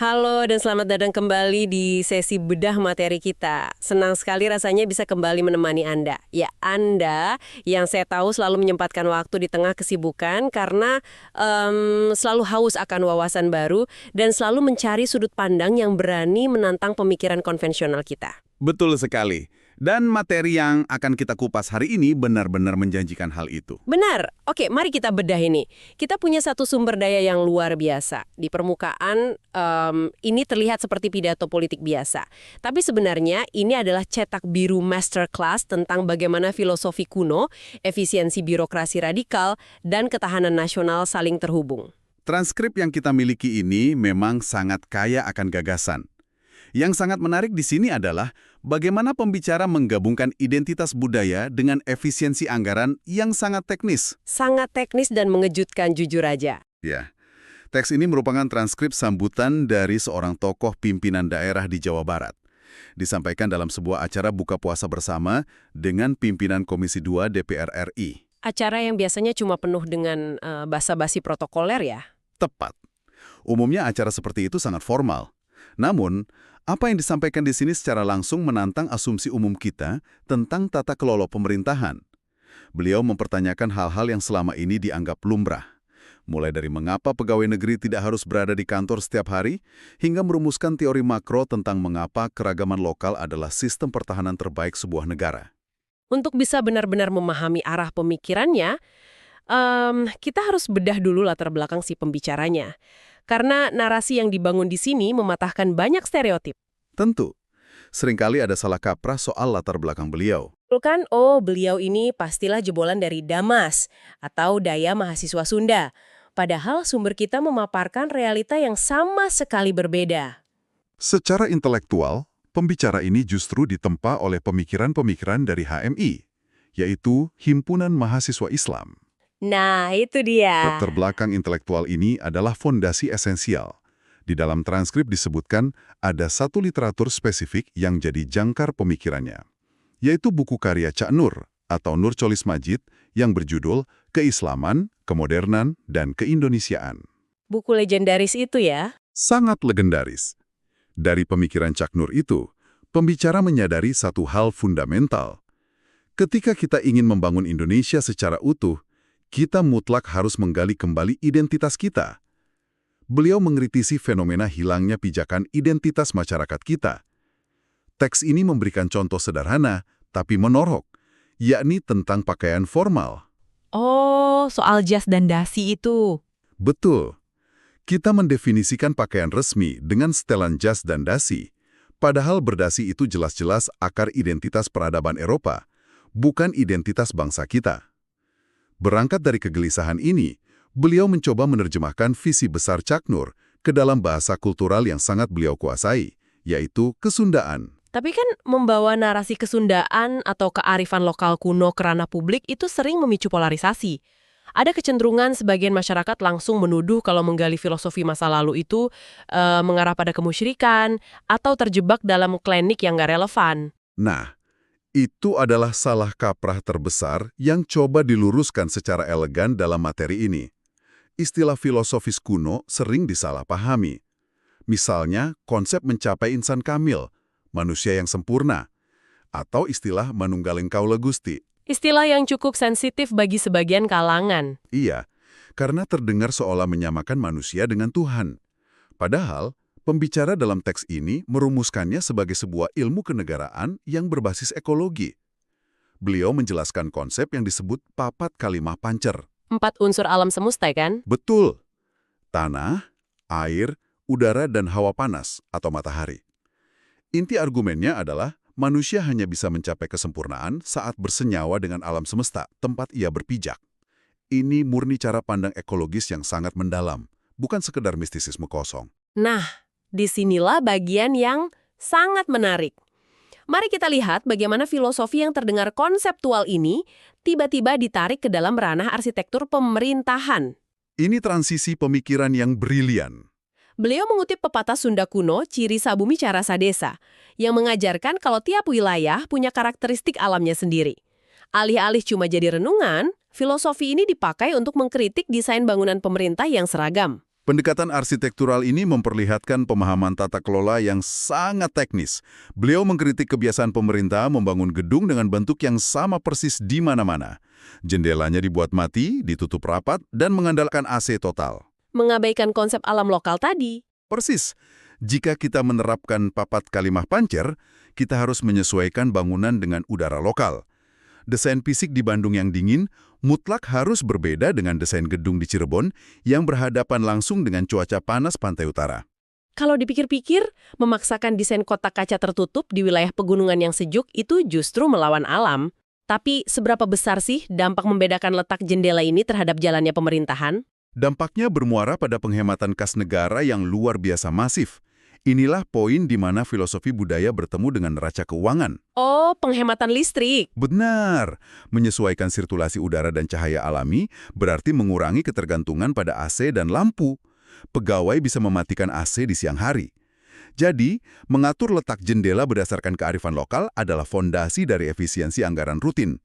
Halo dan selamat datang kembali di sesi bedah materi kita. Senang sekali rasanya bisa kembali menemani Anda. Ya, Anda yang saya tahu selalu menyempatkan waktu di tengah kesibukan karena selalu haus akan wawasan baru dan selalu mencari sudut pandang yang berani menantang pemikiran konvensional kita. Betul sekali. Dan materi yang akan kita kupas hari ini benar-benar menjanjikan hal itu. Benar. Oke, mari kita bedah ini. Kita punya satu sumber daya yang luar biasa. Di permukaan, ini terlihat seperti pidato politik biasa. Tapi sebenarnya ini adalah cetak biru masterclass tentang bagaimana filosofi kuno, efisiensi birokrasi radikal, dan ketahanan nasional saling terhubung. Transkrip yang kita miliki ini memang sangat kaya akan gagasan. Yang sangat menarik di sini adalah bagaimana pembicara menggabungkan identitas budaya dengan efisiensi anggaran yang sangat teknis. Sangat teknis dan mengejutkan jujur aja. Ya, teks ini merupakan transkrip sambutan dari seorang tokoh pimpinan daerah di Jawa Barat. Disampaikan dalam sebuah acara buka puasa bersama dengan pimpinan Komisi 2 DPR RI. Acara yang biasanya cuma penuh dengan basa-basi protokoler ya? Tepat. Umumnya acara seperti itu sangat formal. Namun, apa yang disampaikan di sini secara langsung menantang asumsi umum kita tentang tata kelola pemerintahan. Beliau mempertanyakan hal-hal yang selama ini dianggap lumrah. Mulai dari mengapa pegawai negeri tidak harus berada di kantor setiap hari, hingga merumuskan teori makro tentang mengapa keragaman lokal adalah sistem pertahanan terbaik sebuah negara. Untuk bisa benar-benar memahami arah pemikirannya, kita harus bedah dulu latar belakang si pembicaranya. Karena narasi yang dibangun di sini mematahkan banyak stereotip. Tentu, seringkali ada salah kaprah soal latar belakang beliau. Kan, beliau ini pastilah jebolan dari Damas atau daya mahasiswa Sunda. Padahal sumber kita memaparkan realita yang sama sekali berbeda. Secara intelektual, pembicara ini justru ditempa oleh pemikiran-pemikiran dari HMI, yaitu Himpunan Mahasiswa Islam. Nah, itu dia. Latar belakang intelektual ini adalah fondasi esensial. Di dalam transkrip disebutkan ada satu literatur spesifik yang jadi jangkar pemikirannya, yaitu buku karya Cak Nur atau Nur Cholis Majid yang berjudul Keislaman, Kemodernan, dan Keindonesiaan. Buku legendaris itu ya? Sangat legendaris. Dari pemikiran Cak Nur itu, pembicara menyadari satu hal fundamental. Ketika kita ingin membangun Indonesia secara utuh, kita mutlak harus menggali kembali identitas kita. Beliau mengkritisi fenomena hilangnya pijakan identitas masyarakat kita. Teks ini memberikan contoh sederhana, tapi menorok, yakni tentang pakaian formal. Oh, soal jas dan dasi itu. Betul. Kita mendefinisikan pakaian resmi dengan setelan jas dan dasi, padahal berdasi itu jelas-jelas akar identitas peradaban Eropa, bukan identitas bangsa kita. Berangkat dari kegelisahan ini, beliau mencoba menerjemahkan visi besar Cak Nur ke dalam bahasa kultural yang sangat beliau kuasai, yaitu Kesundaan. Tapi kan membawa narasi Kesundaan atau kearifan lokal kuno ke ranah publik itu sering memicu polarisasi. Ada kecenderungan sebagian masyarakat langsung menuduh kalau menggali filosofi masa lalu itu mengarah pada kemusyrikan atau terjebak dalam klinik yang nggak relevan. Nah, itu adalah salah kaprah terbesar yang coba diluruskan secara elegan dalam materi ini. Istilah filosofis kuno sering disalahpahami. Misalnya, konsep mencapai insan kamil, manusia yang sempurna, atau istilah manunggaling kaula Gusti. Istilah yang cukup sensitif bagi sebagian kalangan. Iya, karena terdengar seolah menyamakan manusia dengan Tuhan. Padahal, pembicara dalam teks ini merumuskannya sebagai sebuah ilmu kenegaraan yang berbasis ekologi. Beliau menjelaskan konsep yang disebut papat kalimah pancer. 4 unsur alam semesta kan? Betul. Tanah, air, udara, dan hawa panas atau matahari. Inti argumennya adalah manusia hanya bisa mencapai kesempurnaan saat bersenyawa dengan alam semesta, tempat ia berpijak. Ini murni cara pandang ekologis yang sangat mendalam, bukan sekedar mistisisme kosong. Nah, disinilah bagian yang sangat menarik. Mari kita lihat bagaimana filosofi yang terdengar konseptual ini tiba-tiba ditarik ke dalam ranah arsitektur pemerintahan. Ini transisi pemikiran yang brilian. Beliau mengutip pepatah Sunda kuno Ciri Sabumi Carasa Desa, yang mengajarkan kalau tiap wilayah punya karakteristik alamnya sendiri. Alih-alih cuma jadi renungan, filosofi ini dipakai untuk mengkritik desain bangunan pemerintah yang seragam. Pendekatan arsitektural ini memperlihatkan pemahaman tata kelola yang sangat teknis. Beliau mengkritik kebiasaan pemerintah membangun gedung dengan bentuk yang sama persis di mana-mana. Jendelanya dibuat mati, ditutup rapat, dan mengandalkan AC total. Mengabaikan konsep alam lokal tadi. Persis. Jika kita menerapkan papat kalimah pancer, kita harus menyesuaikan bangunan dengan udara lokal. Desain fisik di Bandung yang dingin mutlak harus berbeda dengan desain gedung di Cirebon yang berhadapan langsung dengan cuaca panas pantai utara. Kalau dipikir-pikir, memaksakan desain kotak kaca tertutup di wilayah pegunungan yang sejuk itu justru melawan alam. Tapi seberapa besar sih dampak membedakan letak jendela ini terhadap jalannya pemerintahan? Dampaknya bermuara pada penghematan kas negara yang luar biasa masif. Inilah poin di mana filosofi budaya bertemu dengan neraca keuangan. Oh, penghematan listrik. Benar, menyesuaikan sirkulasi udara dan cahaya alami berarti mengurangi ketergantungan pada AC dan lampu. Pegawai bisa mematikan AC di siang hari. Jadi, mengatur letak jendela berdasarkan kearifan lokal adalah fondasi dari efisiensi anggaran rutin.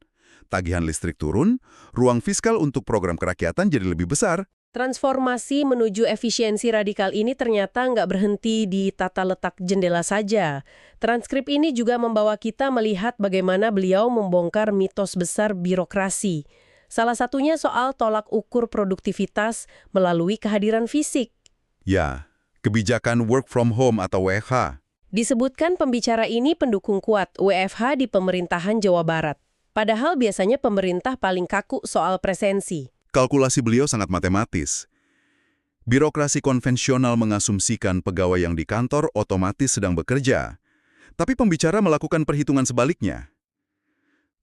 Tagihan listrik turun, ruang fiskal untuk program kerakyatan jadi lebih besar. Transformasi menuju efisiensi radikal ini ternyata nggak berhenti di tata letak jendela saja. Transkrip ini juga membawa kita melihat bagaimana beliau membongkar mitos besar birokrasi. Salah satunya soal tolak ukur produktivitas melalui kehadiran fisik. Ya, kebijakan work from home atau WFH. Disebutkan pembicara ini pendukung kuat WFH di pemerintahan Jawa Barat. Padahal biasanya pemerintah paling kaku soal presensi. Kalkulasi beliau sangat matematis. Birokrasi konvensional mengasumsikan pegawai yang di kantor otomatis sedang bekerja. Tapi pembicara melakukan perhitungan sebaliknya.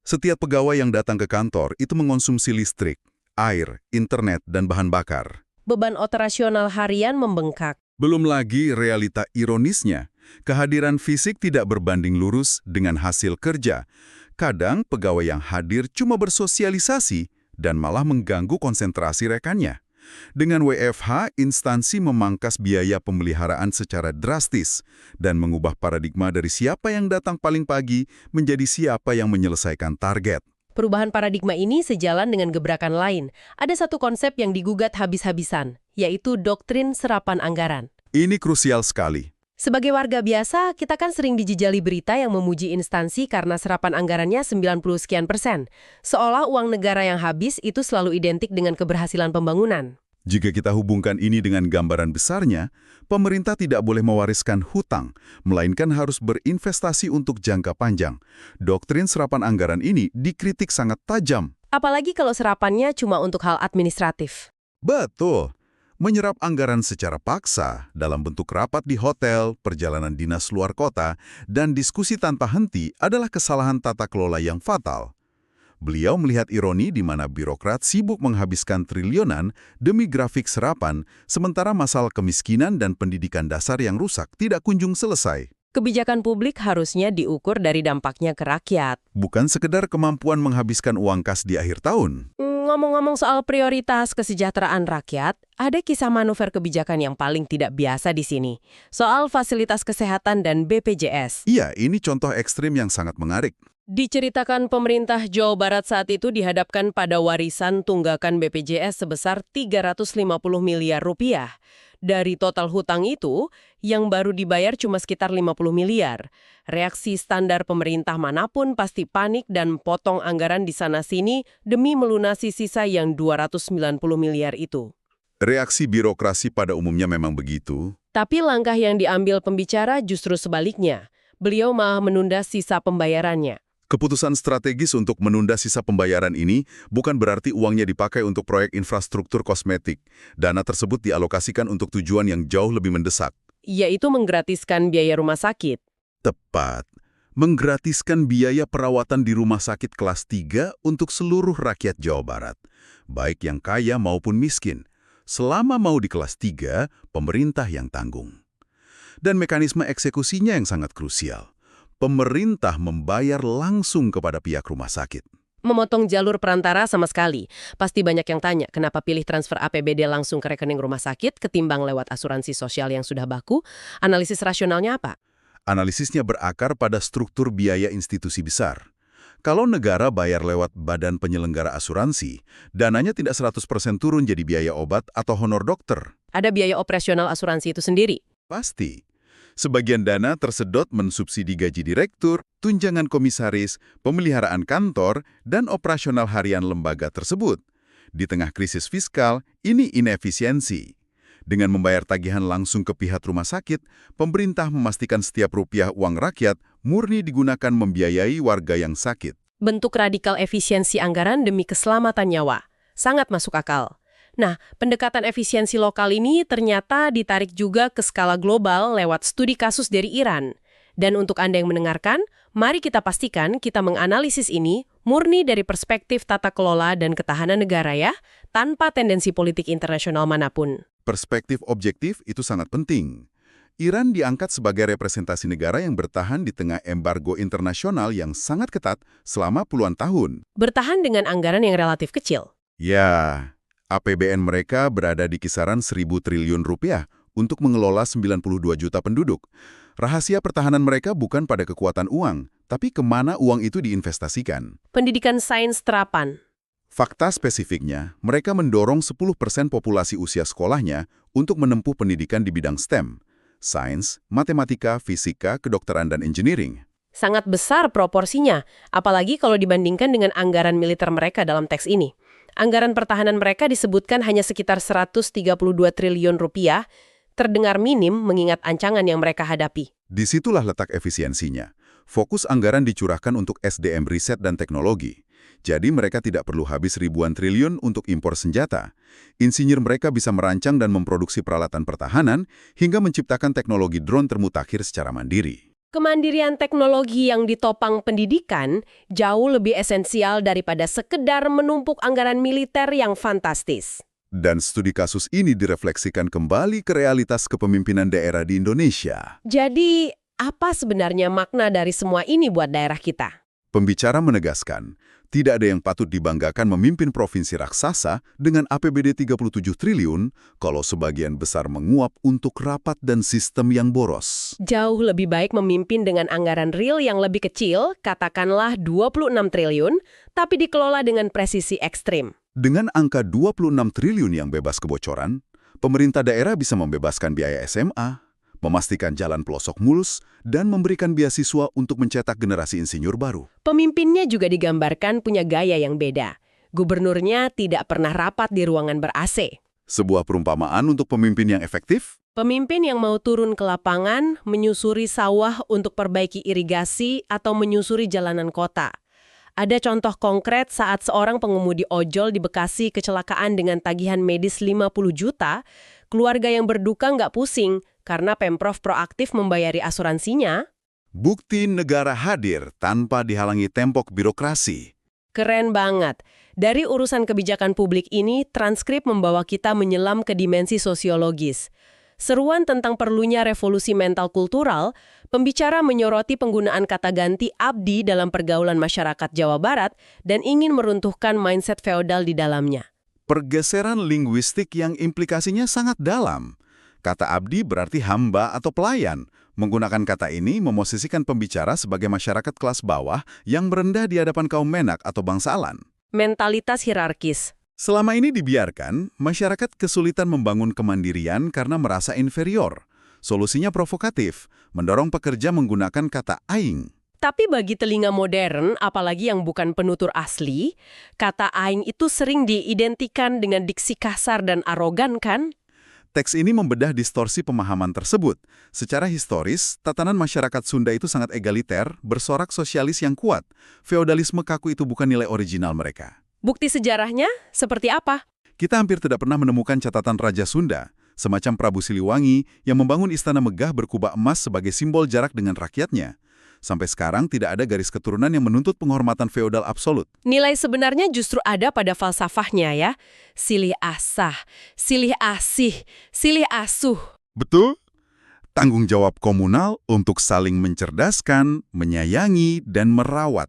Setiap pegawai yang datang ke kantor itu mengonsumsi listrik, air, internet, dan bahan bakar. Beban operasional harian membengkak. Belum lagi realita ironisnya, kehadiran fisik tidak berbanding lurus dengan hasil kerja. Kadang pegawai yang hadir cuma bersosialisasi dan malah mengganggu konsentrasi rekannya. Dengan WFH, instansi memangkas biaya pemeliharaan secara drastis dan mengubah paradigma dari siapa yang datang paling pagi menjadi siapa yang menyelesaikan target. Perubahan paradigma ini sejalan dengan gebrakan lain. Ada satu konsep yang digugat habis-habisan, yaitu doktrin serapan anggaran. Ini krusial sekali. Sebagai warga biasa, kita kan sering dijejali berita yang memuji instansi karena serapan anggarannya 90% sekian. Seolah uang negara yang habis itu selalu identik dengan keberhasilan pembangunan. Jika kita hubungkan ini dengan gambaran besarnya, pemerintah tidak boleh mewariskan hutang, melainkan harus berinvestasi untuk jangka panjang. Doktrin serapan anggaran ini dikritik sangat tajam. Apalagi kalau serapannya cuma untuk hal administratif. Betul. Menyerap anggaran secara paksa dalam bentuk rapat di hotel, perjalanan dinas luar kota, dan diskusi tanpa henti adalah kesalahan tata kelola yang fatal. Beliau melihat ironi di mana birokrat sibuk menghabiskan triliunan demi grafik serapan, sementara masalah kemiskinan dan pendidikan dasar yang rusak tidak kunjung selesai. Kebijakan publik harusnya diukur dari dampaknya ke rakyat. Bukan sekedar kemampuan menghabiskan uang kas di akhir tahun. Ngomong-ngomong soal prioritas kesejahteraan rakyat, ada kisah manuver kebijakan yang paling tidak biasa di sini. Soal fasilitas kesehatan dan BPJS. Iya, ini contoh ekstrim yang sangat menarik. Diceritakan pemerintah Jawa Barat saat itu dihadapkan pada warisan tunggakan BPJS sebesar 350 miliar rupiah. Dari total hutang itu, yang baru dibayar cuma sekitar 50 miliar. Reaksi standar pemerintah manapun pasti panik dan potong anggaran di sana-sini demi melunasi sisa yang 290 miliar itu. Reaksi birokrasi pada umumnya memang begitu. Tapi langkah yang diambil pembicara justru sebaliknya. Beliau malah menunda sisa pembayarannya. Keputusan strategis untuk menunda sisa pembayaran ini bukan berarti uangnya dipakai untuk proyek infrastruktur kosmetik. Dana tersebut dialokasikan untuk tujuan yang jauh lebih mendesak. Yaitu menggratiskan biaya rumah sakit. Tepat. Menggratiskan biaya perawatan di rumah sakit kelas 3 untuk seluruh rakyat Jawa Barat. Baik yang kaya maupun miskin. Selama mau di kelas 3, pemerintah yang tanggung. Dan mekanisme eksekusinya yang sangat krusial. Pemerintah membayar langsung kepada pihak rumah sakit. Memotong jalur perantara sama sekali. Pasti banyak yang tanya, kenapa pilih transfer APBD langsung ke rekening rumah sakit ketimbang lewat asuransi sosial yang sudah baku? Analisis rasionalnya apa? Analisisnya berakar pada struktur biaya institusi besar. Kalau negara bayar lewat badan penyelenggara asuransi, dananya tidak 100% turun jadi biaya obat atau honor dokter. Ada biaya operasional asuransi itu sendiri. Pasti. Sebagian dana tersedot mensubsidi gaji direktur, tunjangan komisaris, pemeliharaan kantor, dan operasional harian lembaga tersebut. Di tengah krisis fiskal, ini inefisiensi. Dengan membayar tagihan langsung ke pihak rumah sakit, pemerintah memastikan setiap rupiah uang rakyat murni digunakan membiayai warga yang sakit. Bentuk radikal efisiensi anggaran demi keselamatan nyawa. Sangat masuk akal. Nah, pendekatan efisiensi lokal ini ternyata ditarik juga ke skala global lewat studi kasus dari Iran. Dan untuk Anda yang mendengarkan, mari kita pastikan kita menganalisis ini murni dari perspektif tata kelola dan ketahanan negara ya, tanpa tendensi politik internasional manapun. Perspektif objektif itu sangat penting. Iran diangkat sebagai representasi negara yang bertahan di tengah embargo internasional yang sangat ketat selama puluhan tahun. Bertahan dengan anggaran yang relatif kecil. Ya, APBN mereka berada di kisaran 1.000 triliun rupiah untuk mengelola 92 juta penduduk. Rahasia pertahanan mereka bukan pada kekuatan uang, tapi kemana uang itu diinvestasikan. Pendidikan sains terapan. Fakta spesifiknya, mereka mendorong 10% populasi usia sekolahnya untuk menempuh pendidikan di bidang STEM, sains, matematika, fisika, kedokteran, dan engineering. Sangat besar proporsinya, apalagi kalau dibandingkan dengan anggaran militer mereka dalam teks ini. Anggaran pertahanan mereka disebutkan hanya sekitar 132 triliun rupiah, terdengar minim mengingat ancaman yang mereka hadapi. Disitulah letak efisiensinya. Fokus anggaran dicurahkan untuk SDM riset dan teknologi. Jadi mereka tidak perlu habis ribuan triliun untuk impor senjata. Insinyur mereka bisa merancang dan memproduksi peralatan pertahanan hingga menciptakan teknologi drone termutakhir secara mandiri. Kemandirian teknologi yang ditopang pendidikan jauh lebih esensial daripada sekedar menumpuk anggaran militer yang fantastis. Dan studi kasus ini direfleksikan kembali ke realitas kepemimpinan daerah di Indonesia. Jadi, apa sebenarnya makna dari semua ini buat daerah kita? Pembicara menegaskan, tidak ada yang patut dibanggakan memimpin provinsi raksasa dengan APBD 37 triliun kalau sebagian besar menguap untuk rapat dan sistem yang boros. Jauh lebih baik memimpin dengan anggaran real yang lebih kecil, katakanlah 26 triliun, tapi dikelola dengan presisi ekstrim. Dengan angka 26 triliun yang bebas kebocoran, pemerintah daerah bisa membebaskan biaya SMA, memastikan jalan pelosok mulus, dan memberikan beasiswa untuk mencetak generasi insinyur baru. Pemimpinnya juga digambarkan punya gaya yang beda. Gubernurnya tidak pernah rapat di ruangan ber-AC. Sebuah perumpamaan untuk pemimpin yang efektif? Pemimpin yang mau turun ke lapangan, menyusuri sawah untuk perbaiki irigasi, atau menyusuri jalanan kota. Ada contoh konkret saat seorang pengemudi ojol di Bekasi kecelakaan dengan tagihan medis 50 juta, keluarga yang berduka nggak pusing karena Pemprov proaktif membayari asuransinya. Bukti negara hadir tanpa dihalangi tembok birokrasi. Keren banget. Dari urusan kebijakan publik ini, transkrip membawa kita menyelam ke dimensi sosiologis. Seruan tentang perlunya revolusi mental kultural, pembicara menyoroti penggunaan kata ganti abdi dalam pergaulan masyarakat Jawa Barat dan ingin meruntuhkan mindset feodal di dalamnya. Pergeseran linguistik yang implikasinya sangat dalam. Kata abdi berarti hamba atau pelayan. Menggunakan kata ini memosisikan pembicara sebagai masyarakat kelas bawah yang merendah di hadapan kaum menak atau bangsalan. Mentalitas hierarkis. Selama ini dibiarkan, masyarakat kesulitan membangun kemandirian karena merasa inferior. Solusinya provokatif, mendorong pekerja menggunakan kata aing. Tapi bagi telinga modern, apalagi yang bukan penutur asli, kata aing itu sering diidentikan dengan diksi kasar dan arogan kan? Teks ini membedah distorsi pemahaman tersebut. Secara historis, tatanan masyarakat Sunda itu sangat egaliter, bersorak sosialis yang kuat. Feodalisme kaku itu bukan nilai original mereka. Bukti sejarahnya seperti apa? Kita hampir tidak pernah menemukan catatan Raja Sunda, semacam Prabu Siliwangi yang membangun istana megah berkubah emas sebagai simbol jarak dengan rakyatnya. Sampai sekarang tidak ada garis keturunan yang menuntut penghormatan feodal absolut. Nilai sebenarnya justru ada pada falsafahnya ya. Silih asah, silih asih, silih asuh. Betul? Tanggung jawab komunal untuk saling mencerdaskan, menyayangi, dan merawat.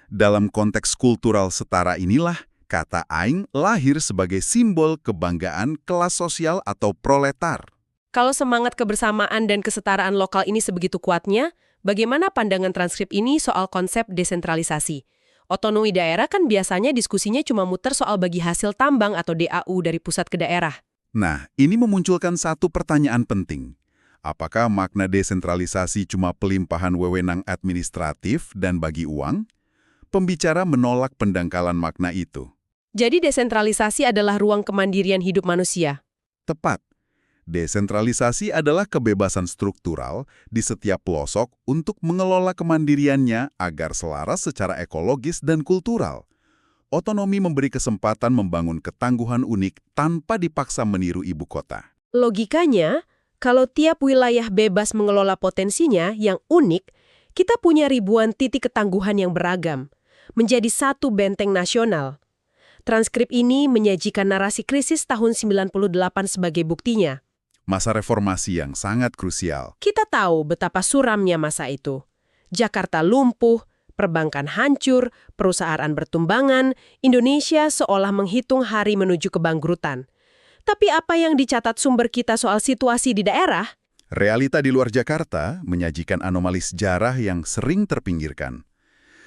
Dalam konteks kultural setara inilah, kata aing lahir sebagai simbol kebanggaan kelas sosial atau proletar. Kalau semangat kebersamaan dan kesetaraan lokal ini sebegitu kuatnya, bagaimana pandangan transkrip ini soal konsep desentralisasi? Otonomi daerah kan biasanya diskusinya cuma muter soal bagi hasil tambang atau DAU dari pusat ke daerah. Nah, ini memunculkan satu pertanyaan penting. Apakah makna desentralisasi cuma pelimpahan wewenang administratif dan bagi uang? Pembicara menolak pendangkalan makna itu. Jadi desentralisasi adalah ruang kemandirian hidup manusia. Tepat. Desentralisasi adalah kebebasan struktural di setiap pelosok untuk mengelola kemandiriannya agar selaras secara ekologis dan kultural. Otonomi memberi kesempatan membangun ketangguhan unik tanpa dipaksa meniru ibu kota. Logikanya, kalau tiap wilayah bebas mengelola potensinya yang unik, kita punya ribuan titik ketangguhan yang beragam, menjadi satu benteng nasional. Transkrip ini menyajikan narasi krisis tahun 98 sebagai buktinya. Masa reformasi yang sangat krusial. Kita tahu betapa suramnya masa itu. Jakarta lumpuh, perbankan hancur, perusahaan bertumbangan, Indonesia seolah menghitung hari menuju kebangkrutan. Tapi apa yang dicatat sumber kita soal situasi di daerah? Realita di luar Jakarta menyajikan anomali sejarah yang sering terpinggirkan.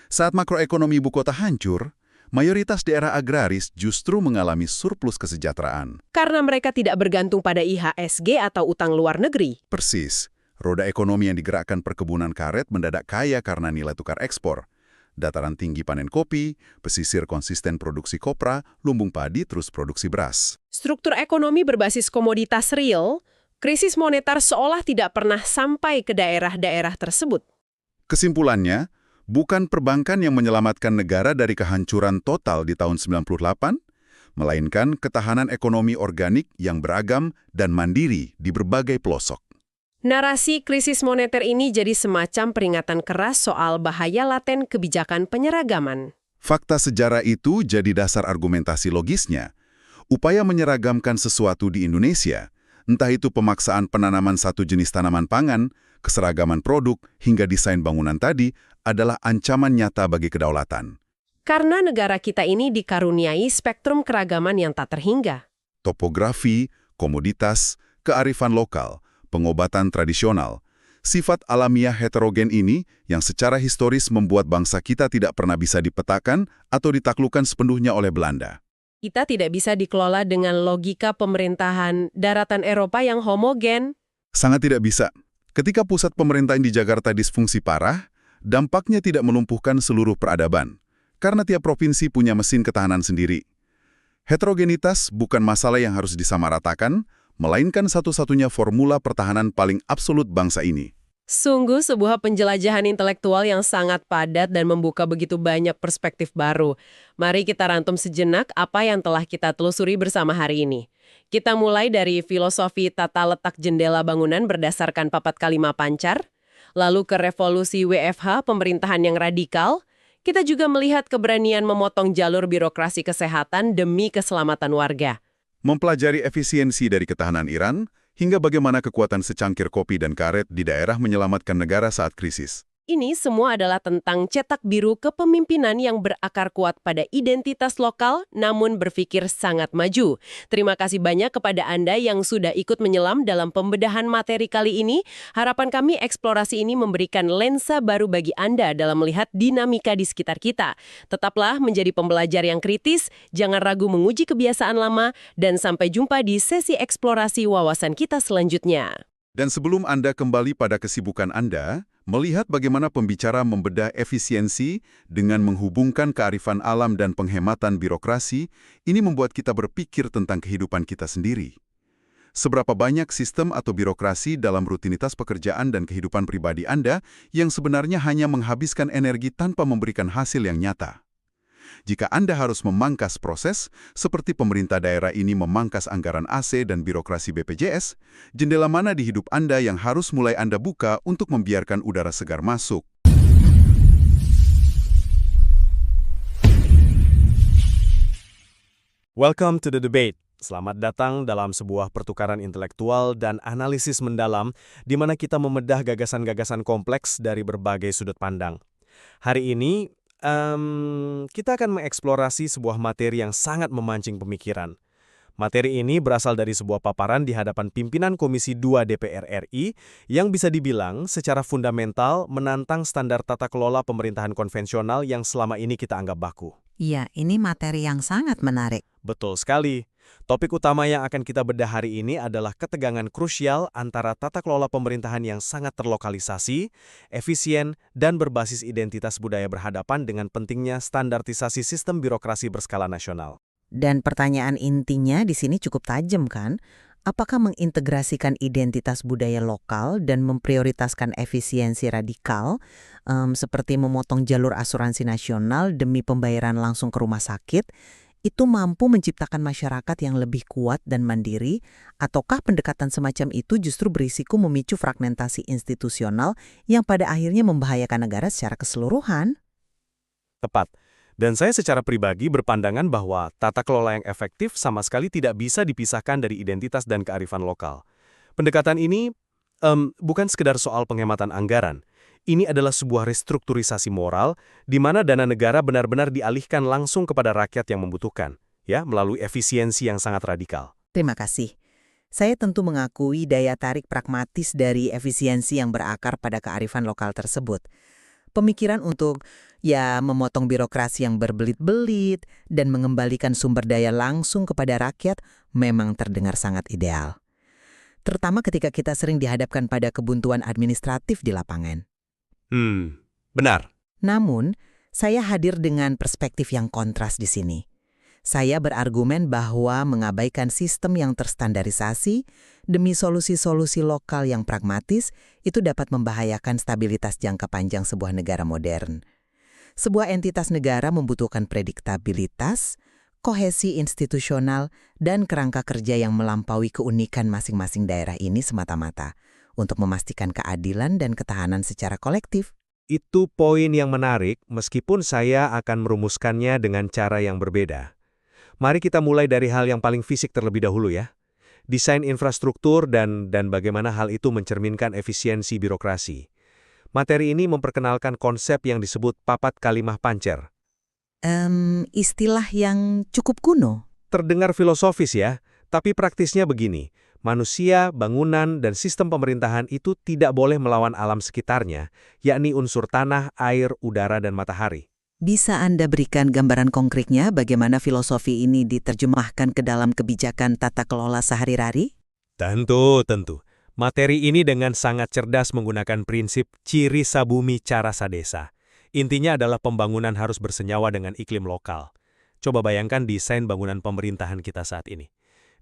Saat makroekonomi ibu kota hancur, mayoritas daerah agraris justru mengalami surplus kesejahteraan. Karena mereka tidak bergantung pada IHSG atau utang luar negeri. Persis, roda ekonomi yang digerakkan perkebunan karet mendadak kaya karena nilai tukar ekspor. Dataran tinggi panen kopi, pesisir konsisten produksi kopra, lumbung padi terus produksi beras. Struktur ekonomi berbasis komoditas real, krisis moneter seolah tidak pernah sampai ke daerah-daerah tersebut. Kesimpulannya, bukan perbankan yang menyelamatkan negara dari kehancuran total di tahun 98, melainkan ketahanan ekonomi organik yang beragam dan mandiri di berbagai pelosok. Narasi krisis moneter ini jadi semacam peringatan keras soal bahaya laten kebijakan penyeragaman. Fakta sejarah itu jadi dasar argumentasi logisnya. Upaya menyeragamkan sesuatu di Indonesia, entah itu pemaksaan penanaman satu jenis tanaman pangan, keseragaman produk, hingga desain bangunan tadi, adalah ancaman nyata bagi kedaulatan. Karena negara kita ini dikaruniai spektrum keragaman yang tak terhingga. Topografi, komoditas, kearifan lokal, pengobatan tradisional, sifat alamiah heterogen ini yang secara historis membuat bangsa kita tidak pernah bisa dipetakan atau ditaklukkan sepenuhnya oleh Belanda. Kita tidak bisa dikelola dengan logika pemerintahan daratan Eropa yang homogen. Sangat tidak bisa. Ketika pusat pemerintahan di Jakarta disfungsi parah, dampaknya tidak melumpuhkan seluruh peradaban, karena tiap provinsi punya mesin ketahanan sendiri. Heterogenitas bukan masalah yang harus disamaratakan, melainkan satu-satunya formula pertahanan paling absolut bangsa ini. Sungguh sebuah penjelajahan intelektual yang sangat padat dan membuka begitu banyak perspektif baru. Mari kita rantum sejenak apa yang telah kita telusuri bersama hari ini. Kita mulai dari filosofi tata letak jendela bangunan berdasarkan papat kalima pancar, lalu ke revolusi WFH pemerintahan yang radikal. Kita juga melihat keberanian memotong jalur birokrasi kesehatan demi keselamatan warga. Mempelajari efisiensi dari ketahanan Iran, hingga bagaimana kekuatan secangkir kopi dan karet di daerah menyelamatkan negara saat krisis. Ini semua adalah tentang cetak biru kepemimpinan yang berakar kuat pada identitas lokal namun berpikir sangat maju. Terima kasih banyak kepada Anda yang sudah ikut menyelam dalam pembedahan materi kali ini. Harapan kami eksplorasi ini memberikan lensa baru bagi Anda dalam melihat dinamika di sekitar kita. Tetaplah menjadi pembelajar yang kritis, jangan ragu menguji kebiasaan lama, dan sampai jumpa di sesi eksplorasi wawasan kita selanjutnya. Dan sebelum Anda kembali pada kesibukan Anda, melihat bagaimana pembicara membedah efisiensi dengan menghubungkan kearifan alam dan penghematan birokrasi, ini membuat kita berpikir tentang kehidupan kita sendiri. Seberapa banyak sistem atau birokrasi dalam rutinitas pekerjaan dan kehidupan pribadi Anda yang sebenarnya hanya menghabiskan energi tanpa memberikan hasil yang nyata? Jika Anda harus memangkas proses, seperti pemerintah daerah ini memangkas anggaran AC dan birokrasi BPJS, jendela mana di hidup Anda yang harus mulai Anda buka untuk membiarkan udara segar masuk? Welcome to the debate. Selamat datang dalam sebuah pertukaran intelektual dan analisis mendalam di mana kita membedah gagasan-gagasan kompleks dari berbagai sudut pandang. Hari ini, kita akan mengeksplorasi sebuah materi yang sangat memancing pemikiran. Materi ini berasal dari sebuah paparan di hadapan pimpinan Komisi 2 DPR RI yang bisa dibilang secara fundamental menantang standar tata kelola pemerintahan konvensional yang selama ini kita anggap baku. Iya, ini materi yang sangat menarik. Betul sekali. Topik utama yang akan kita bedah hari ini adalah ketegangan krusial antara tata kelola pemerintahan yang sangat terlokalisasi, efisien, dan berbasis identitas budaya berhadapan dengan pentingnya standarisasi sistem birokrasi berskala nasional. Dan pertanyaan intinya di sini cukup tajam kan? Apakah mengintegrasikan identitas budaya lokal dan memprioritaskan efisiensi radikal, seperti memotong jalur asuransi nasional demi pembayaran langsung ke rumah sakit, itu mampu menciptakan masyarakat yang lebih kuat dan mandiri, ataukah pendekatan semacam itu justru berisiko memicu fragmentasi institusional yang pada akhirnya membahayakan negara secara keseluruhan? Tepat. Dan saya secara pribadi berpandangan bahwa tata kelola yang efektif sama sekali tidak bisa dipisahkan dari identitas dan kearifan lokal. Pendekatan ini bukan sekedar soal penghematan anggaran. Ini adalah sebuah restrukturisasi moral di mana dana negara benar-benar dialihkan langsung kepada rakyat yang membutuhkan, ya, melalui efisiensi yang sangat radikal. Terima kasih. Saya tentu mengakui daya tarik pragmatis dari efisiensi yang berakar pada kearifan lokal tersebut. Pemikiran untuk memotong birokrasi yang berbelit-belit dan mengembalikan sumber daya langsung kepada rakyat memang terdengar sangat ideal. Terutama ketika kita sering dihadapkan pada kebuntuan administratif di lapangan. Benar. Namun, saya hadir dengan perspektif yang kontras di sini. Saya berargumen bahwa mengabaikan sistem yang terstandarisasi demi solusi-solusi lokal yang pragmatis itu dapat membahayakan stabilitas jangka panjang sebuah negara modern. Sebuah entitas negara membutuhkan prediktabilitas, kohesi institusional, dan kerangka kerja yang melampaui keunikan masing-masing daerah ini semata-mata untuk memastikan keadilan dan ketahanan secara kolektif. Itu poin yang menarik meskipun saya akan merumuskannya dengan cara yang berbeda. Mari kita mulai dari hal yang paling fisik terlebih dahulu ya. Desain infrastruktur dan bagaimana hal itu mencerminkan efisiensi birokrasi. Materi ini memperkenalkan konsep yang disebut papat kalimah pancer. Istilah yang cukup kuno. Terdengar filosofis ya, tapi praktisnya begini. Manusia, bangunan, dan sistem pemerintahan itu tidak boleh melawan alam sekitarnya, yakni unsur tanah, air, udara, dan matahari. Bisa Anda berikan gambaran konkretnya bagaimana filosofi ini diterjemahkan ke dalam kebijakan tata kelola sehari-hari? Tentu. Materi ini dengan sangat cerdas menggunakan prinsip ciri sabumi cara sadesa. Intinya adalah pembangunan harus bersenyawa dengan iklim lokal. Coba bayangkan desain bangunan pemerintahan kita saat ini.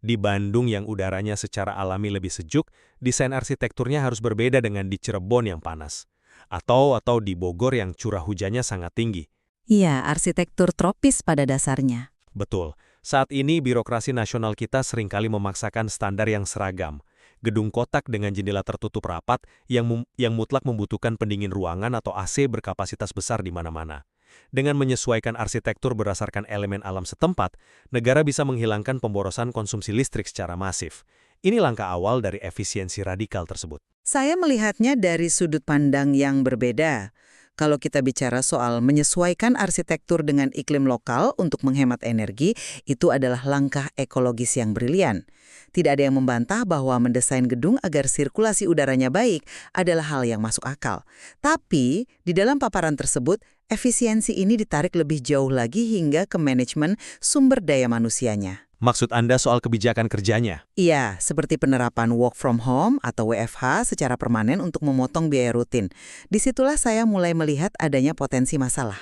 Di Bandung yang udaranya secara alami lebih sejuk, desain arsitekturnya harus berbeda dengan di Cirebon yang panas. Atau di Bogor yang curah hujannya sangat tinggi. Iya, arsitektur tropis pada dasarnya. Betul. Saat ini birokrasi nasional kita seringkali memaksakan standar yang seragam. Gedung kotak dengan jendela tertutup rapat yang mutlak membutuhkan pendingin ruangan atau AC berkapasitas besar di mana-mana. Dengan menyesuaikan arsitektur berdasarkan elemen alam setempat, negara bisa menghilangkan pemborosan konsumsi listrik secara masif. Ini langkah awal dari efisiensi radikal tersebut. Saya melihatnya dari sudut pandang yang berbeda. Kalau kita bicara soal menyesuaikan arsitektur dengan iklim lokal untuk menghemat energi, itu adalah langkah ekologis yang brilian. Tidak ada yang membantah bahwa mendesain gedung agar sirkulasi udaranya baik adalah hal yang masuk akal. Tapi, di dalam paparan tersebut, efisiensi ini ditarik lebih jauh lagi hingga ke manajemen sumber daya manusianya. Maksud Anda soal kebijakan kerjanya? Iya, seperti penerapan work from home atau WFH secara permanen untuk memotong biaya rutin. Disitulah saya mulai melihat adanya potensi masalah.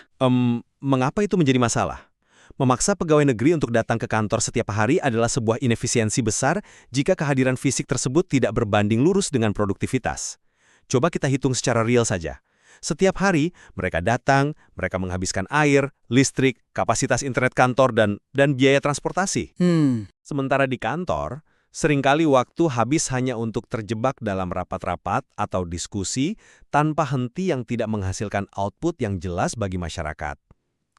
Mengapa itu menjadi masalah? Memaksa pegawai negeri untuk datang ke kantor setiap hari adalah sebuah inefisiensi besar jika kehadiran fisik tersebut tidak berbanding lurus dengan produktivitas. Coba kita hitung secara real saja. Setiap hari, mereka datang, mereka menghabiskan air, listrik, kapasitas internet kantor, dan biaya transportasi. Sementara di kantor, seringkali waktu habis hanya untuk terjebak dalam rapat-rapat atau diskusi tanpa henti yang tidak menghasilkan output yang jelas bagi masyarakat.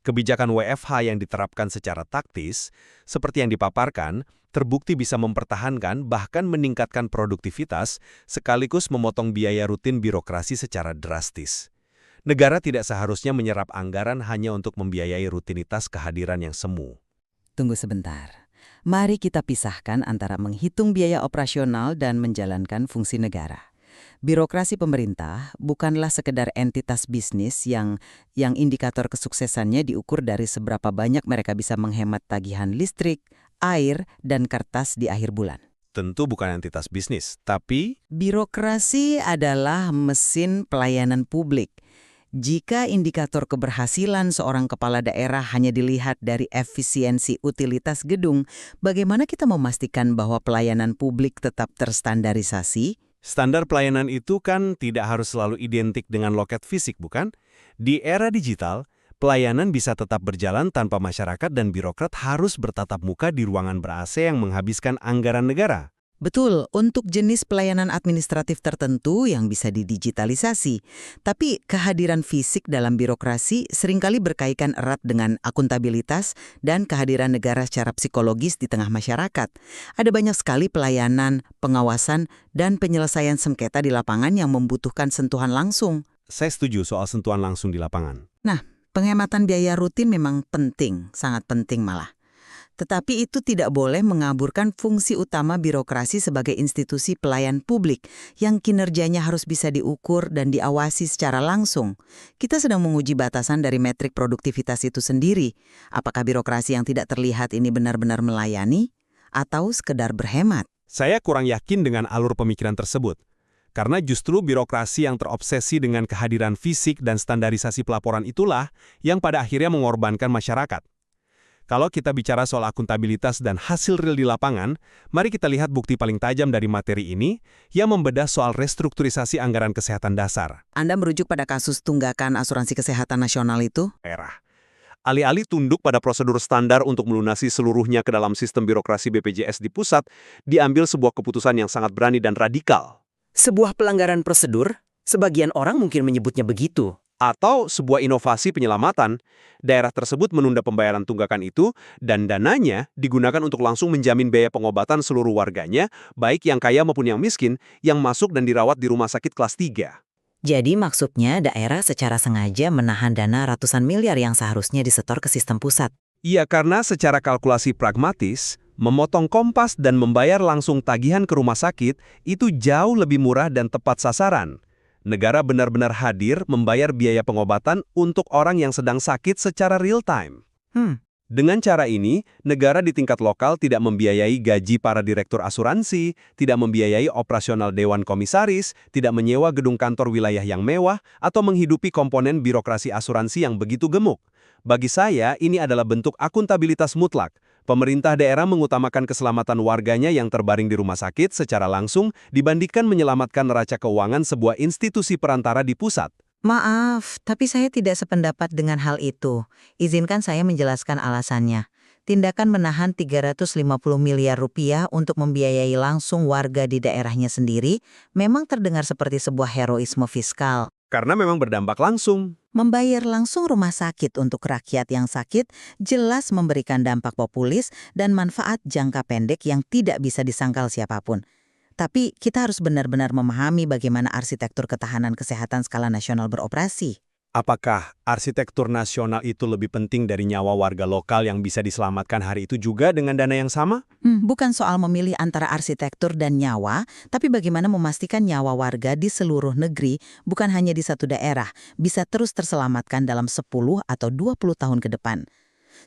Kebijakan WFH yang diterapkan secara taktis, seperti yang dipaparkan, terbukti bisa mempertahankan bahkan meningkatkan produktivitas sekaligus memotong biaya rutin birokrasi secara drastis. Negara tidak seharusnya menyerap anggaran hanya untuk membiayai rutinitas kehadiran yang semu. Tunggu sebentar. Mari kita pisahkan antara menghitung biaya operasional dan menjalankan fungsi negara. Birokrasi pemerintah bukanlah sekedar entitas bisnis yang indikator kesuksesannya diukur dari seberapa banyak mereka bisa menghemat tagihan listrik, air, dan kertas di akhir bulan. Tentu bukan entitas bisnis, tapi Birokrasi adalah mesin pelayanan publik. Jika indikator keberhasilan seorang kepala daerah hanya dilihat dari efisiensi utilitas gedung, bagaimana kita memastikan bahwa pelayanan publik tetap terstandarisasi? standar pelayanan itu kan tidak harus selalu identik dengan loket fisik, bukan? Di era digital, pelayanan bisa tetap berjalan tanpa masyarakat dan birokrat harus bertatap muka di ruangan ber-AC yang menghabiskan anggaran negara. Betul, untuk jenis pelayanan administratif tertentu yang bisa didigitalisasi. Tapi kehadiran fisik dalam birokrasi seringkali berkaitan erat dengan akuntabilitas dan kehadiran negara secara psikologis di tengah masyarakat. Ada banyak sekali pelayanan, pengawasan, dan penyelesaian sengketa di lapangan yang membutuhkan sentuhan langsung. Saya setuju soal sentuhan langsung di lapangan. Nah, penghematan biaya rutin memang penting, sangat penting malah. Tetapi itu tidak boleh mengaburkan fungsi utama birokrasi sebagai institusi pelayan publik yang kinerjanya harus bisa diukur dan diawasi secara langsung. Kita sedang menguji batasan dari metrik produktivitas itu sendiri. Apakah birokrasi yang tidak terlihat ini benar-benar melayani atau sekedar berhemat? Saya kurang yakin dengan alur pemikiran tersebut. Karena justru birokrasi yang terobsesi dengan kehadiran fisik dan standarisasi pelaporan itulah yang pada akhirnya mengorbankan masyarakat. Kalau kita bicara soal akuntabilitas dan hasil real di lapangan, mari kita lihat bukti paling tajam dari materi ini yang membedah soal restrukturisasi anggaran kesehatan dasar. Anda merujuk pada kasus tunggakan asuransi kesehatan nasional itu? Alih-alih tunduk pada prosedur standar untuk melunasi seluruhnya ke dalam sistem birokrasi BPJS di pusat, diambil sebuah keputusan yang sangat berani dan radikal. Sebuah pelanggaran prosedur, sebagian orang mungkin menyebutnya begitu. Atau sebuah inovasi penyelamatan, daerah tersebut menunda pembayaran tunggakan itu dan dananya digunakan untuk langsung menjamin biaya pengobatan seluruh warganya, baik yang kaya maupun yang miskin, yang masuk dan dirawat di rumah sakit kelas 3. Jadi maksudnya daerah secara sengaja menahan dana ratusan miliar yang seharusnya disetor ke sistem pusat. Iya, karena secara kalkulasi pragmatis, memotong kompas dan membayar langsung tagihan ke rumah sakit itu jauh lebih murah dan tepat sasaran. Negara benar-benar hadir membayar biaya pengobatan untuk orang yang sedang sakit secara real time. Dengan cara ini, negara di tingkat lokal tidak membiayai gaji para direktur asuransi, tidak membiayai operasional dewan komisaris, tidak menyewa gedung kantor wilayah yang mewah, atau menghidupi komponen birokrasi asuransi yang begitu gemuk. Bagi saya, ini adalah bentuk akuntabilitas mutlak. Pemerintah daerah mengutamakan keselamatan warganya yang terbaring di rumah sakit secara langsung dibandingkan menyelamatkan neraca keuangan sebuah institusi perantara di pusat. Maaf, tapi saya tidak sependapat dengan hal itu. Izinkan saya menjelaskan alasannya. Tindakan menahan 350 miliar rupiah untuk membiayai langsung warga di daerahnya sendiri memang terdengar seperti sebuah heroisme fiskal. Karena memang berdampak langsung. Membayar langsung rumah sakit untuk rakyat yang sakit jelas memberikan dampak populis dan manfaat jangka pendek yang tidak bisa disangkal siapapun. Tapi kita harus benar-benar memahami bagaimana arsitektur ketahanan kesehatan skala nasional beroperasi. Apakah arsitektur nasional itu lebih penting dari nyawa warga lokal yang bisa diselamatkan hari itu juga dengan dana yang sama? Bukan soal memilih antara arsitektur dan nyawa, tapi bagaimana memastikan nyawa warga di seluruh negeri, bukan hanya di satu daerah, bisa terus terselamatkan dalam 10 atau 20 tahun ke depan.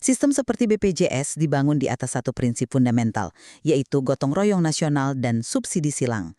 Sistem seperti BPJS dibangun di atas satu prinsip fundamental, yaitu gotong royong nasional dan subsidi silang.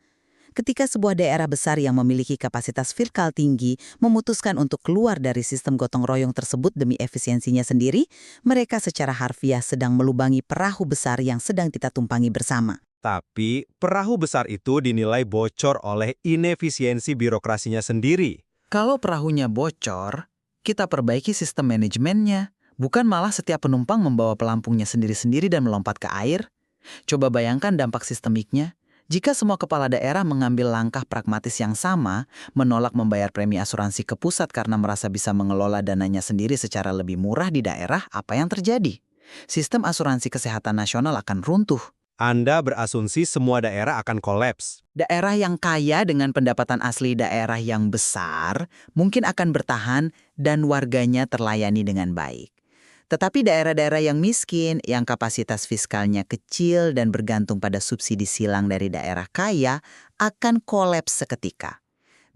Ketika sebuah daerah besar yang memiliki kapasitas fiskal tinggi memutuskan untuk keluar dari sistem gotong royong tersebut demi efisiensinya sendiri, mereka secara harfiah sedang melubangi perahu besar yang sedang kita tumpangi bersama. Tapi perahu besar itu dinilai bocor oleh inefisiensi birokrasinya sendiri. Kalau perahunya bocor, kita perbaiki sistem manajemennya. Bukan malah setiap penumpang membawa pelampungnya sendiri-sendiri dan melompat ke air. Coba bayangkan dampak sistemiknya. Jika semua kepala daerah mengambil langkah pragmatis yang sama, menolak membayar premi asuransi ke pusat karena merasa bisa mengelola dananya sendiri secara lebih murah di daerah, apa yang terjadi? Sistem asuransi kesehatan nasional akan runtuh. Anda berasumsi semua daerah akan kolaps. Daerah yang kaya dengan pendapatan asli daerah yang besar mungkin akan bertahan dan warganya terlayani dengan baik. Tetapi daerah-daerah yang miskin, yang kapasitas fiskalnya kecil dan bergantung pada subsidi silang dari daerah kaya, akan kolaps seketika.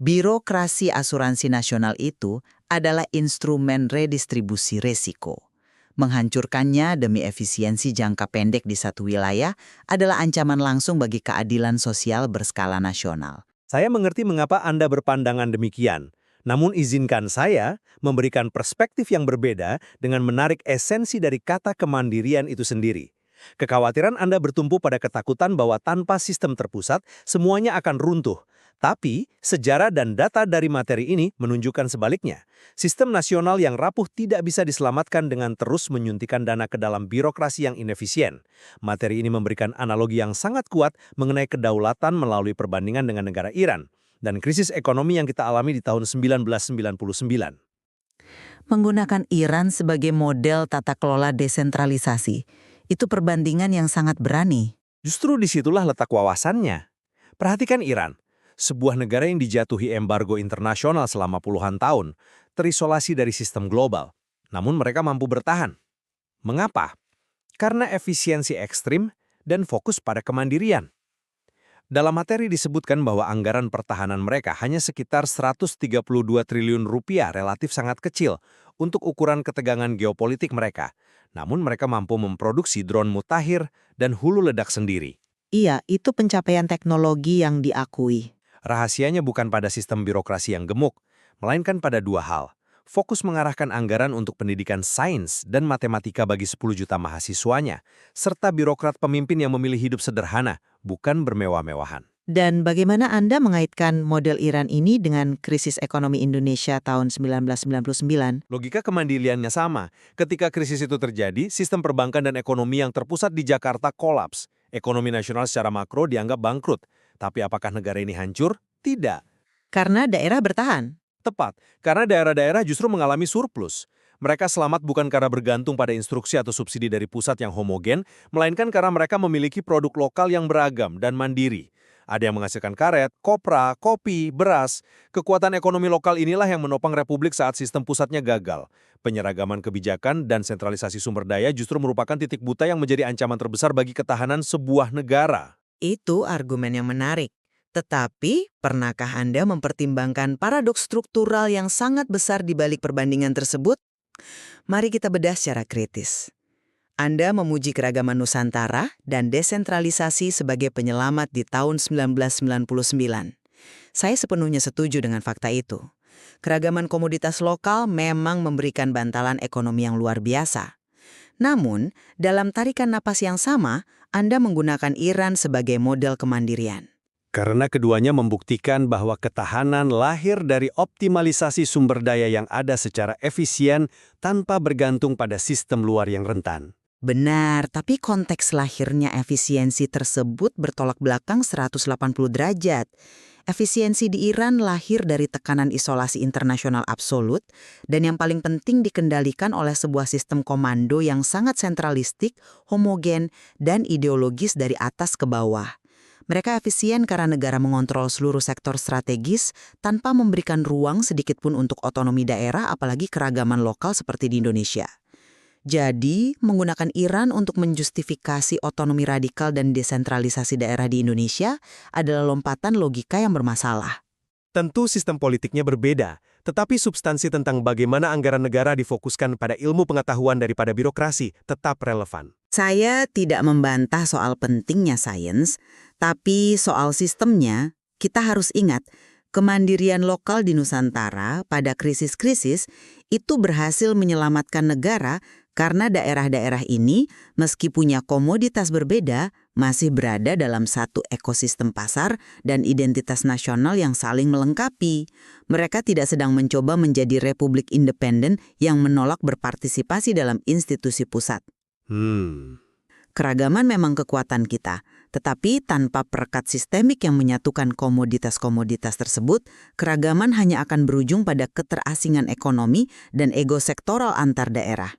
Birokrasi asuransi nasional itu adalah instrumen redistribusi resiko. Menghancurkannya demi efisiensi jangka pendek di satu wilayah adalah ancaman langsung bagi keadilan sosial berskala nasional. Saya mengerti mengapa Anda berpandangan demikian. Namun izinkan saya memberikan perspektif yang berbeda dengan menarik esensi dari kata kemandirian itu sendiri. Kekhawatiran Anda bertumpu pada ketakutan bahwa tanpa sistem terpusat, semuanya akan runtuh. Tapi, sejarah dan data dari materi ini menunjukkan sebaliknya. Sistem nasional yang rapuh tidak bisa diselamatkan dengan terus menyuntikkan dana ke dalam birokrasi yang inefisien. Materi ini memberikan analogi yang sangat kuat mengenai kedaulatan melalui perbandingan dengan negara Iran dan krisis ekonomi yang kita alami di tahun 1999. Menggunakan Iran sebagai model tata kelola desentralisasi, itu perbandingan yang sangat berani. Justru disitulah letak wawasannya. Perhatikan Iran. Sebuah negara yang dijatuhi embargo internasional selama puluhan tahun, terisolasi dari sistem global. Namun mereka mampu bertahan. Mengapa? Karena efisiensi ekstrim dan fokus pada kemandirian. Dalam materi disebutkan bahwa anggaran pertahanan mereka hanya sekitar 132 triliun rupiah, relatif sangat kecil untuk ukuran ketegangan geopolitik mereka. Namun mereka mampu memproduksi drone mutakhir dan hulu ledak sendiri. Iya, itu pencapaian teknologi yang diakui. Rahasianya bukan pada sistem birokrasi yang gemuk, melainkan pada dua hal. Fokus mengarahkan anggaran untuk pendidikan sains dan matematika bagi 10 juta mahasiswanya, serta birokrat pemimpin yang memilih hidup sederhana, bukan bermewah-mewahan. Dan bagaimana Anda mengaitkan model Iran ini dengan krisis ekonomi Indonesia tahun 1999? Logika kemandiriannya sama. Ketika krisis itu terjadi, sistem perbankan dan ekonomi yang terpusat di Jakarta kolaps. Ekonomi nasional secara makro dianggap bangkrut. Tapi apakah negara ini hancur? Tidak. Karena daerah bertahan. Tepat, karena daerah-daerah justru mengalami surplus. Mereka selamat bukan karena bergantung pada instruksi atau subsidi dari pusat yang homogen, melainkan karena mereka memiliki produk lokal yang beragam dan mandiri. Ada yang menghasilkan karet, kopra, kopi, beras. Kekuatan ekonomi lokal inilah yang menopang republik saat sistem pusatnya gagal. Penyeragaman kebijakan dan sentralisasi sumber daya justru merupakan titik buta yang menjadi ancaman terbesar bagi ketahanan sebuah negara. Itu argumen yang menarik. Tetapi, pernahkah Anda mempertimbangkan paradoks struktural yang sangat besar di balik perbandingan tersebut? Mari kita bedah secara kritis. Anda memuji keragaman Nusantara dan desentralisasi sebagai penyelamat di tahun 1999. Saya sepenuhnya setuju dengan fakta itu. Keragaman komoditas lokal memang memberikan bantalan ekonomi yang luar biasa. Namun, dalam tarikan napas yang sama, Anda menggunakan Iran sebagai model kemandirian. Karena keduanya membuktikan bahwa ketahanan lahir dari optimalisasi sumber daya yang ada secara efisien tanpa bergantung pada sistem luar yang rentan. Benar, tapi konteks lahirnya efisiensi tersebut bertolak belakang 180 derajat. Efisiensi di Iran lahir dari tekanan isolasi internasional absolut dan yang paling penting dikendalikan oleh sebuah sistem komando yang sangat sentralistik, homogen, dan ideologis dari atas ke bawah. Mereka efisien karena negara mengontrol seluruh sektor strategis tanpa memberikan ruang sedikitpun untuk otonomi daerah apalagi keragaman lokal seperti di Indonesia. Jadi, menggunakan Iran untuk menjustifikasi otonomi radikal dan desentralisasi daerah di Indonesia adalah lompatan logika yang bermasalah. Tentu sistem politiknya berbeda, tetapi substansi tentang bagaimana anggaran negara difokuskan pada ilmu pengetahuan daripada birokrasi tetap relevan. Saya tidak membantah soal pentingnya sains, tapi soal sistemnya, kita harus ingat, kemandirian lokal di Nusantara pada krisis-krisis itu berhasil menyelamatkan negara karena daerah-daerah ini, meski punya komoditas berbeda, masih berada dalam satu ekosistem pasar dan identitas nasional yang saling melengkapi. Mereka tidak sedang mencoba menjadi republik independen yang menolak berpartisipasi dalam institusi pusat. Keragaman memang kekuatan kita, tetapi tanpa perekat sistemik yang menyatukan komoditas-komoditas tersebut, keragaman hanya akan berujung pada keterasingan ekonomi dan ego sektoral antar daerah.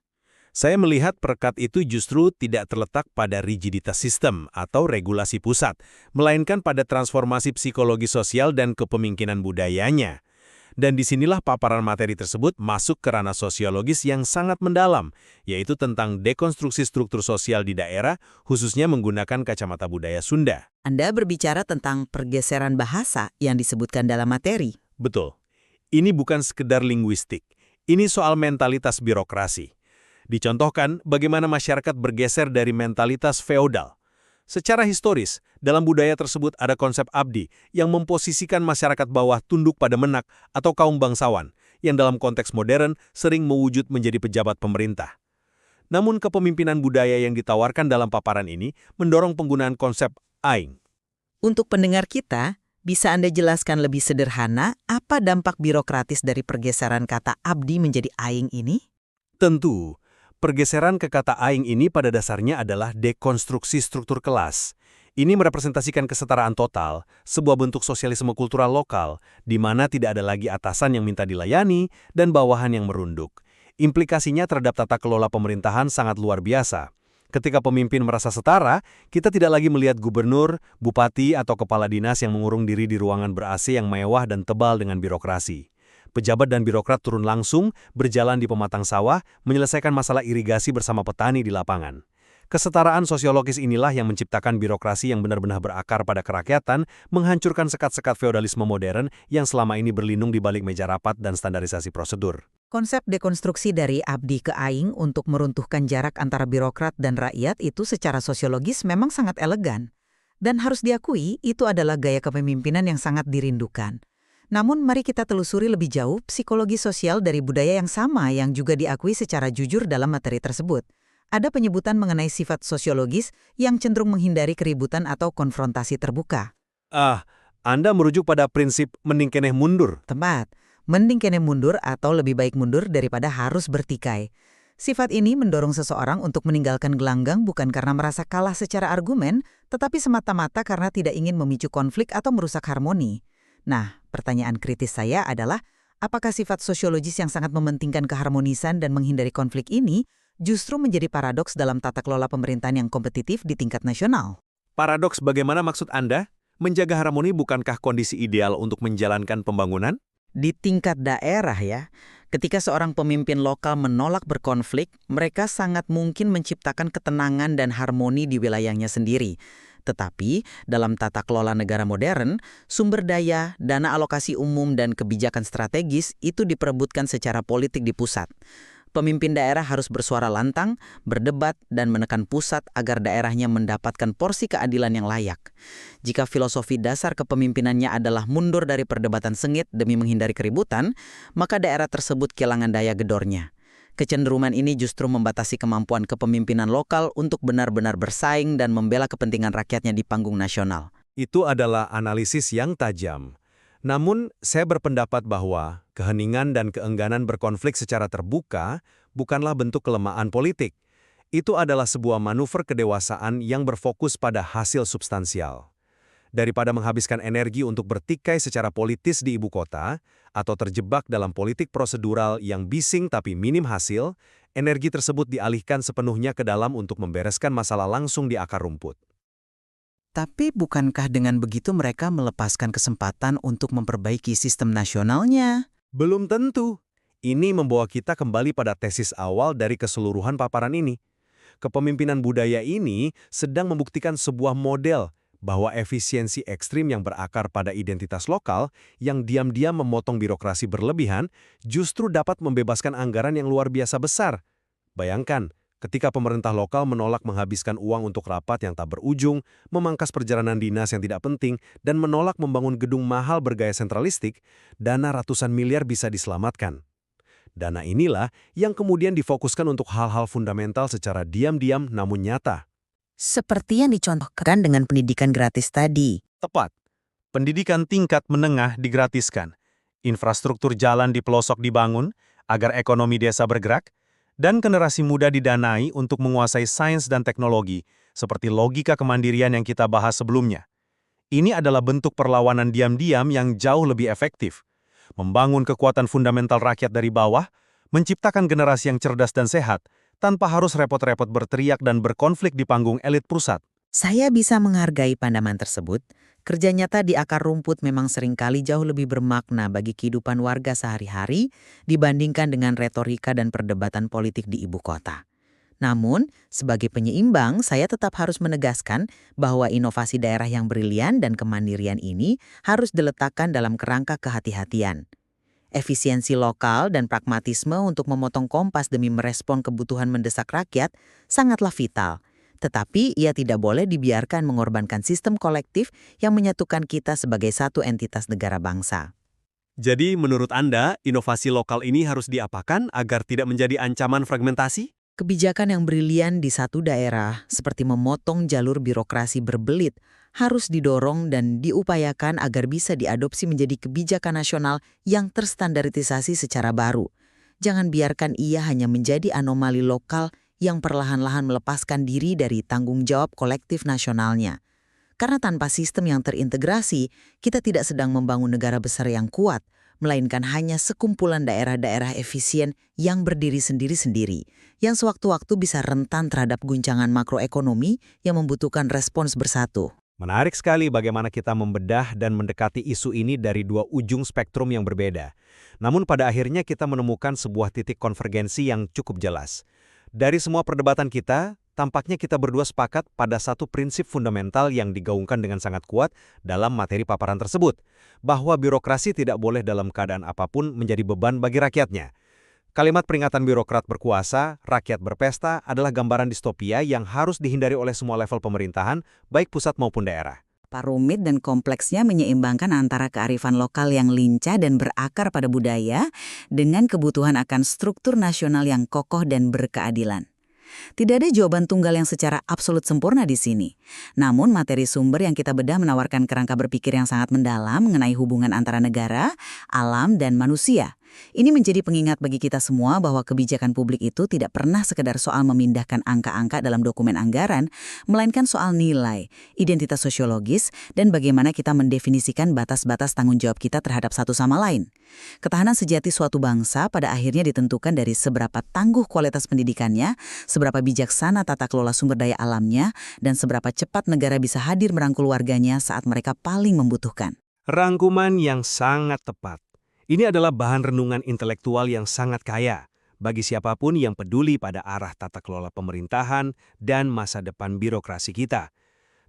Saya melihat perekat itu justru tidak terletak pada rigiditas sistem atau regulasi pusat, melainkan pada transformasi psikologi sosial dan kepemimpinan budayanya. Dan disinilah paparan materi tersebut masuk ke ranah sosiologis yang sangat mendalam, yaitu tentang dekonstruksi struktur sosial di daerah, khususnya menggunakan kacamata budaya Sunda. Anda berbicara tentang pergeseran bahasa yang disebutkan dalam materi. Betul. Ini bukan sekedar linguistik. Ini soal mentalitas birokrasi. Dicontohkan bagaimana masyarakat bergeser dari mentalitas feodal. Secara historis, dalam budaya tersebut ada konsep abdi yang memposisikan masyarakat bawah tunduk pada menak atau kaum bangsawan, yang dalam konteks modern sering mewujud menjadi pejabat pemerintah. Namun kepemimpinan budaya yang ditawarkan dalam paparan ini mendorong penggunaan konsep aing. Untuk pendengar kita, bisa Anda jelaskan lebih sederhana apa dampak birokratis dari pergeseran kata abdi menjadi aing ini? Tentu, pergeseran ke kata aing ini pada dasarnya adalah dekonstruksi struktur kelas. Ini merepresentasikan kesetaraan total, sebuah bentuk sosialisme kultural lokal, di mana tidak ada lagi atasan yang minta dilayani dan bawahan yang merunduk. Implikasinya terhadap tata kelola pemerintahan sangat luar biasa. Ketika pemimpin merasa setara, kita tidak lagi melihat gubernur, bupati, atau kepala dinas yang mengurung diri di ruangan ber-AC yang mewah dan tebal dengan birokrasi. Pejabat dan birokrat turun langsung, berjalan di pematang sawah, menyelesaikan masalah irigasi bersama petani di lapangan. Kesetaraan sosiologis inilah yang menciptakan birokrasi yang benar-benar berakar pada kerakyatan, menghancurkan sekat-sekat feodalisme modern yang selama ini berlindung di balik meja rapat dan standarisasi prosedur. Konsep dekonstruksi dari abdi ke aing untuk meruntuhkan jarak antara birokrat dan rakyat itu secara sosiologis memang sangat elegan. Dan harus diakui, itu adalah gaya kepemimpinan yang sangat dirindukan. Namun mari kita telusuri lebih jauh psikologi sosial dari budaya yang sama yang juga diakui secara jujur dalam materi tersebut. Ada penyebutan mengenai sifat sosiologis yang cenderung menghindari keributan atau konfrontasi terbuka. Anda merujuk pada prinsip mending keneh mundur. Tepat, mending keneh mundur atau lebih baik mundur daripada harus bertikai. Sifat ini mendorong seseorang untuk meninggalkan gelanggang bukan karena merasa kalah secara argumen, tetapi semata-mata karena tidak ingin memicu konflik atau merusak harmoni. Nah, pertanyaan kritis saya adalah, apakah sifat sosiologis yang sangat mementingkan keharmonisan dan menghindari konflik ini justru menjadi paradoks dalam tata kelola pemerintahan yang kompetitif di tingkat nasional? Paradoks bagaimana maksud Anda? Menjaga harmoni bukankah kondisi ideal untuk menjalankan pembangunan? Di tingkat daerah ya, ketika seorang pemimpin lokal menolak berkonflik, mereka sangat mungkin menciptakan ketenangan dan harmoni di wilayahnya sendiri. Tetapi, dalam tata kelola negara modern, sumber daya, dana alokasi umum, dan kebijakan strategis itu diperebutkan secara politik di pusat. Pemimpin daerah harus bersuara lantang, berdebat, dan menekan pusat agar daerahnya mendapatkan porsi keadilan yang layak. Jika filosofi dasar kepemimpinannya adalah mundur dari perdebatan sengit demi menghindari keributan, maka daerah tersebut kehilangan daya gedornya. Kecenderungan ini justru membatasi kemampuan kepemimpinan lokal untuk benar-benar bersaing dan membela kepentingan rakyatnya di panggung nasional. Itu adalah analisis yang tajam. Namun, saya berpendapat bahwa keheningan dan keengganan berkonflik secara terbuka bukanlah bentuk kelemahan politik. Itu adalah sebuah manuver kedewasaan yang berfokus pada hasil substansial. Daripada menghabiskan energi untuk bertikai secara politis di ibu kota, atau terjebak dalam politik prosedural yang bising tapi minim hasil, energi tersebut dialihkan sepenuhnya ke dalam untuk membereskan masalah langsung di akar rumput. Tapi bukankah dengan begitu mereka melepaskan kesempatan untuk memperbaiki sistem nasionalnya? Belum tentu. Ini membawa kita kembali pada tesis awal dari keseluruhan paparan ini. Kepemimpinan budaya ini sedang membuktikan sebuah model bahwa efisiensi ekstrim yang berakar pada identitas lokal yang diam-diam memotong birokrasi berlebihan justru dapat membebaskan anggaran yang luar biasa besar. Bayangkan, ketika pemerintah lokal menolak menghabiskan uang untuk rapat yang tak berujung, memangkas perjalanan dinas yang tidak penting, dan menolak membangun gedung mahal bergaya sentralistik, dana ratusan miliar bisa diselamatkan. Dana inilah yang kemudian difokuskan untuk hal-hal fundamental secara diam-diam namun nyata. Seperti yang dicontohkan dengan pendidikan gratis tadi. Tepat. Pendidikan tingkat menengah digratiskan. Infrastruktur jalan di pelosok dibangun agar ekonomi desa bergerak, dan generasi muda didanai untuk menguasai sains dan teknologi, seperti logika kemandirian yang kita bahas sebelumnya. Ini adalah bentuk perlawanan diam-diam yang jauh lebih efektif. Membangun kekuatan fundamental rakyat dari bawah, menciptakan generasi yang cerdas dan sehat, tanpa harus repot-repot berteriak dan berkonflik di panggung elit pusat. Saya bisa menghargai pandangan tersebut, Kerja nyata di akar rumput memang seringkali jauh lebih bermakna bagi kehidupan warga sehari-hari dibandingkan dengan retorika dan perdebatan politik di ibu kota. Namun, sebagai penyeimbang, saya tetap harus menegaskan bahwa inovasi daerah yang brilian dan kemandirian ini harus diletakkan dalam kerangka kehati-hatian. Efisiensi lokal dan pragmatisme untuk memotong kompas demi merespon kebutuhan mendesak rakyat sangatlah vital. Tetapi ia tidak boleh dibiarkan mengorbankan sistem kolektif yang menyatukan kita sebagai satu entitas negara bangsa. Jadi menurut Anda, inovasi lokal ini harus diapakan agar tidak menjadi ancaman fragmentasi? Kebijakan yang brilian di satu daerah, seperti memotong jalur birokrasi berbelit, harus didorong dan diupayakan agar bisa diadopsi menjadi kebijakan nasional yang terstandarisasi secara baru. Jangan biarkan ia hanya menjadi anomali lokal yang perlahan-lahan melepaskan diri dari tanggung jawab kolektif nasionalnya. Karena tanpa sistem yang terintegrasi, kita tidak sedang membangun negara besar yang kuat, melainkan hanya sekumpulan daerah-daerah efisien yang berdiri sendiri-sendiri, yang sewaktu-waktu bisa rentan terhadap guncangan makroekonomi yang membutuhkan respons bersatu. Menarik sekali bagaimana kita membedah dan mendekati isu ini dari dua ujung spektrum yang berbeda. Namun pada akhirnya kita menemukan sebuah titik konvergensi yang cukup jelas. Dari semua perdebatan kita, tampaknya kita berdua sepakat pada satu prinsip fundamental yang digaungkan dengan sangat kuat dalam materi paparan tersebut, bahwa birokrasi tidak boleh dalam keadaan apapun menjadi beban bagi rakyatnya. Kalimat peringatan birokrat berkuasa, rakyat berpesta adalah gambaran distopia yang harus dihindari oleh semua level pemerintahan, baik pusat maupun daerah. Rumit dan kompleksnya menyeimbangkan antara kearifan lokal yang lincah dan berakar pada budaya dengan kebutuhan akan struktur nasional yang kokoh dan berkeadilan. Tidak ada jawaban tunggal yang secara absolut sempurna di sini. Namun materi sumber yang kita bedah menawarkan kerangka berpikir yang sangat mendalam mengenai hubungan antara negara, alam, dan manusia. Ini menjadi pengingat bagi kita semua bahwa kebijakan publik itu tidak pernah sekedar soal memindahkan angka-angka dalam dokumen anggaran, melainkan soal nilai, identitas sosiologis, dan bagaimana kita mendefinisikan batas-batas tanggung jawab kita terhadap satu sama lain. Ketahanan sejati suatu bangsa pada akhirnya ditentukan dari seberapa tangguh kualitas pendidikannya, seberapa bijaksana tata kelola sumber daya alamnya, dan seberapa cepat negara bisa hadir merangkul warganya saat mereka paling membutuhkan. Rangkuman yang sangat tepat. Ini adalah bahan renungan intelektual yang sangat kaya bagi siapapun yang peduli pada arah tata kelola pemerintahan dan masa depan birokrasi kita.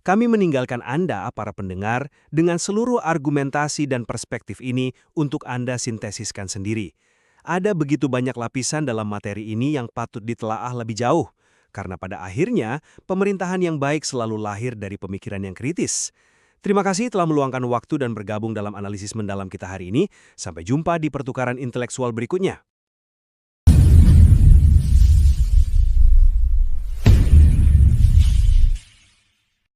Kami meninggalkan Anda, para pendengar, dengan seluruh argumentasi dan perspektif ini untuk Anda sintesiskan sendiri. Ada begitu banyak lapisan dalam materi ini yang patut ditelaah lebih jauh, karena pada akhirnya pemerintahan yang baik selalu lahir dari pemikiran yang kritis. Terima kasih telah meluangkan waktu dan bergabung dalam analisis mendalam kita hari ini. Sampai jumpa di pertukaran intelektual berikutnya.